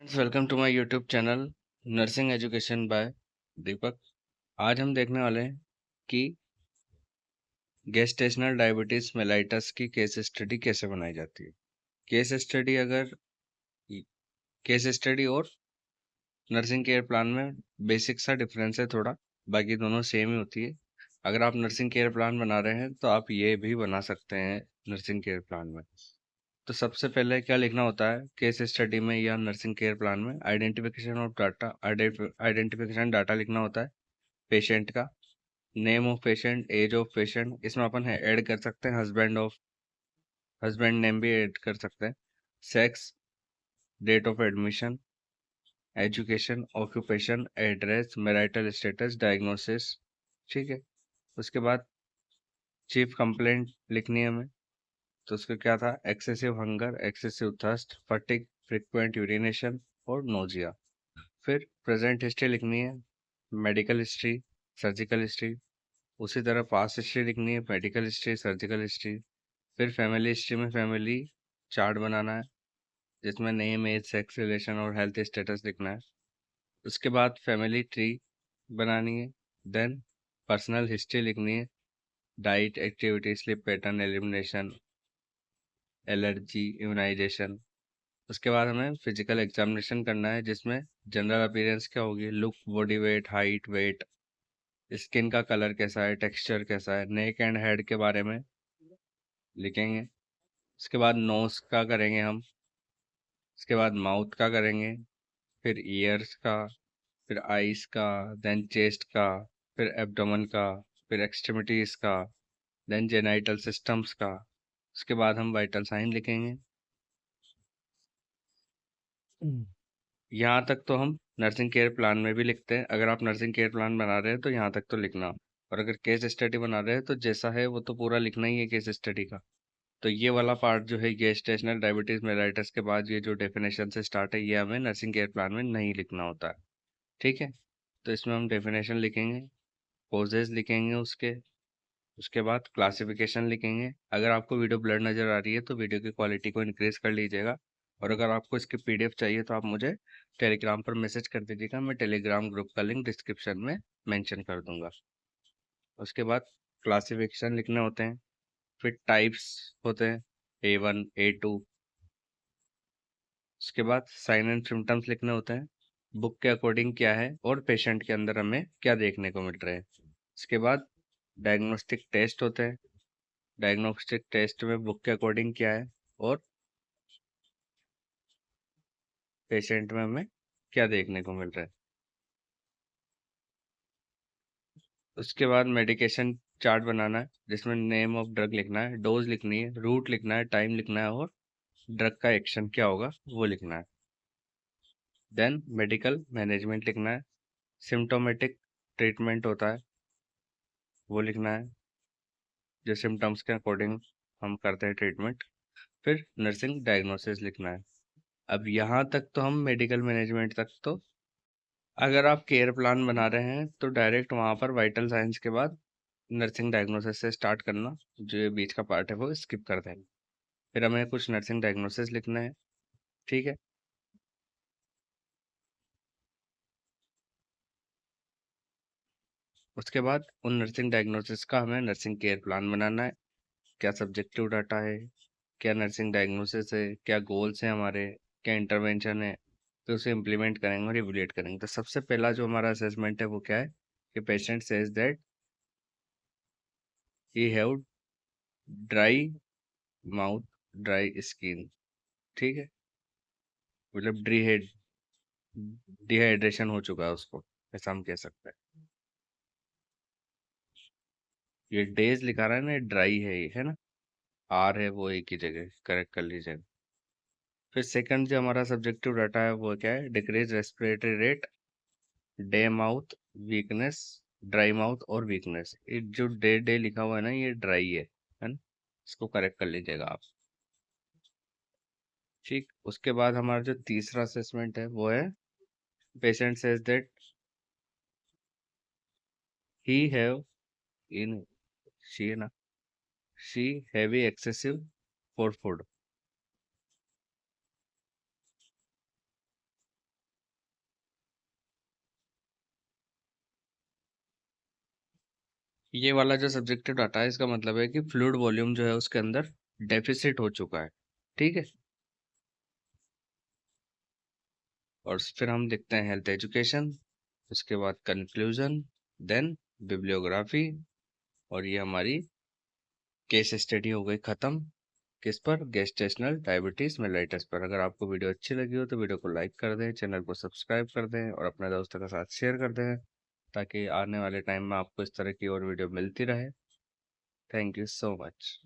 Welcome to my YouTube channel nursing education by Deepak. आज हम देखने वाले हैं कि गेस्टेशनल डायबिटीज मेलाइटस की केस स्टडी कैसे बनाई जाती है। केस स्टडी अगर केस स्टडी और नर्सिंग केयर प्लान में बेसिक सा डिफरेंस है थोड़ा, बाकी दोनों सेम ही होती है। अगर आप नर्सिंग केयर प्लान बना रहे हैं तो आप ये भी बना सकते हैं नर्सिंग केयर प्लान में। तो सबसे पहले क्या लिखना होता है केस स्टडी में या नर्सिंग केयर प्लान में? Identification of data, identification data लिखना होता है। पेशेंट का name of patient, age of patient, इसमें अपन है ऐड कर सकते हैं हस्बैंड नेम भी ऐड कर सकते हैं। Sex, date of admission, education, occupation, address, marital status, diagnosis. ठीक है। उसके बाद चीफ कंप्लेंट लिखनी है हमें। तो उसका क्या था? Excessive hunger, excessive thirst, fatigue, frequent urination और नोजिया। फिर प्रेजेंट हिस्ट्री लिखनी है, मेडिकल हिस्ट्री, सर्जिकल हिस्ट्री। उसी तरह पास्ट हिस्ट्री लिखनी है, मेडिकल हिस्ट्री, सर्जिकल हिस्ट्री। फिर फैमिली हिस्ट्री में फैमिली चार्ट बनाना है जिसमें नेम, एज, सेक्स, रिलेशन और हेल्थ स्टेटस लिखना है। उसके बाद फैमिली ट्री बनानी है। देन पर्सनल हिस्ट्री लिखनी है, diet, activity, sleep pattern, elimination, allergy, immunization. उसके बाद हमें फिजिकल एग्जामिनेशन करना है जिसमें जनरल अपीयरेंस क्या होगी, look, body weight, height, weight, skin का कलर कैसा है, टेक्सचर कैसा है, नेक एंड हेड के बारे में लिखेंगे। उसके बाद नोज का करेंगे हम। उसके बाद माउथ का करेंगे, फिर ईयर्स का, फिर आईज का, देन चेस्ट का, फिर एब्डोमेन का, फिर एक्सट्रीमिटीज का, देन जेनाइटल सिस्टम्स का। उसके बाद हम वाइटल साइन लिखेंगे। यहाँ तक तो हम नर्सिंग केयर प्लान में भी लिखते हैं। अगर आप नर्सिंग केयर प्लान बना रहे हैं तो यहाँ तक तो लिखना, और अगर केस स्टडी बना रहे हैं तो जैसा है वो तो पूरा लिखना ही है केस स्टडी का। तो ये वाला पार्ट जो है गेस्टेशनल डायबिटीज मेलाइटस के बाद ये जो डेफिनेशन से स्टार्ट है ये हमें नर्सिंग केयर प्लान में नहीं लिखना होता है। ठीक है। तो इसमें हम डेफिनेशन लिखेंगे, कोजेज लिखेंगे उसके बाद क्लासिफिकेशन लिखेंगे। अगर आपको वीडियो ब्लर नज़र आ रही है तो वीडियो की क्वालिटी को इंक्रीज कर लीजिएगा। और अगर आपको इसकी पीडीएफ चाहिए तो आप मुझे टेलीग्राम पर मैसेज कर दीजिएगा, मैं टेलीग्राम ग्रुप का लिंक डिस्क्रिप्शन में मेंशन कर दूंगा। उसके बाद क्लासिफिकेशन लिखने होते हैं, फिर टाइप्स होते हैं, A1 A2। उसके बाद साइन एंड सिम्टम्स लिखने होते हैं, बुक के अकॉर्डिंग क्या है और पेशेंट के अंदर हमें क्या देखने को मिल रहा है। उसके बाद डायग्नोस्टिक टेस्ट होते हैं, डायग्नोस्टिक टेस्ट में बुक के अकॉर्डिंग क्या है और पेशेंट में हमें क्या देखने को मिल रहा है। उसके बाद मेडिकेशन चार्ट बनाना है जिसमें नेम ऑफ ड्रग लिखना है, डोज लिखनी है, रूट लिखना है, टाइम लिखना है और ड्रग का एक्शन क्या होगा वो लिखना है। देन मेडिकल मैनेजमेंट लिखना है, सिम्टोमेटिक ट्रीटमेंट होता है वो लिखना है, जो सिम्टम्स के अकॉर्डिंग हम करते हैं ट्रीटमेंट। फिर नर्सिंग डायग्नोसिस लिखना है। अब यहाँ तक तो हम मेडिकल मैनेजमेंट तक तो, अगर आप केयर प्लान बना रहे हैं तो डायरेक्ट वहाँ पर वाइटल साइंस के बाद नर्सिंग डायग्नोसिस से स्टार्ट करना, जो ये बीच का पार्ट है वो स्किप कर देंगे। फिर हमें कुछ नर्सिंग डायग्नोसिस लिखना है। ठीक है। उसके बाद उन नर्सिंग डायग्नोसिस का हमें नर्सिंग केयर प्लान बनाना है। क्या सब्जेक्टिव डाटा है, क्या नर्सिंग डायग्नोसिस है, क्या गोल्स हैं हमारे, क्या इंटरवेंशन है, तो उसे इम्प्लीमेंट करेंगे और इवैल्यूएट करेंगे। तो सबसे पहला जो हमारा असेसमेंट है वो क्या है कि patient says that he have dry mouth, dry skin. ठीक है। मतलब डिहाइड्रेशन हो चुका है उसको, ऐसा हम कह सकते हैं। ये डेज लिखा रहा है ना, ड्राई है ये, है ना, आर है वो एक ही जगह करेक्ट कर लीजिए। फिर सेकंड जो हमारा सब्जेक्टिव डाटा है वो क्या है? Decrease respiratory rate, day mouth, weakness, dry mouth और वीकनेस। ये जो डे डे लिखा हुआ है ना ये ड्राई है ना, इसको करेक्ट कर लीजिएगा आप। ठीक। उसके बाद हमारा जो तीसरा असेसमेंट है वो है patient says that he have in she ना she heavy excessive for food. ये वाला जो सब्जेक्टिव डाटा है इसका मतलब है कि फ्लूइड वॉल्यूम जो है उसके अंदर डेफिसिट हो चुका है। ठीक है। और फिर हम देखते हैं हेल्थ एजुकेशन, उसके बाद कंक्लूजन, देन बिब्लियोग्राफी, और ये हमारी केस स्टडी हो गई खत्म। किस पर? गेस्टेशनल डायबिटीज मेलाइटस पर। अगर आपको वीडियो अच्छी लगी हो तो वीडियो को लाइक कर दें, चैनल को सब्सक्राइब कर दें और अपने दोस्तों के साथ शेयर कर दें, ताकि आने वाले टाइम में आपको इस तरह की और वीडियो मिलती रहे। Thank you so much.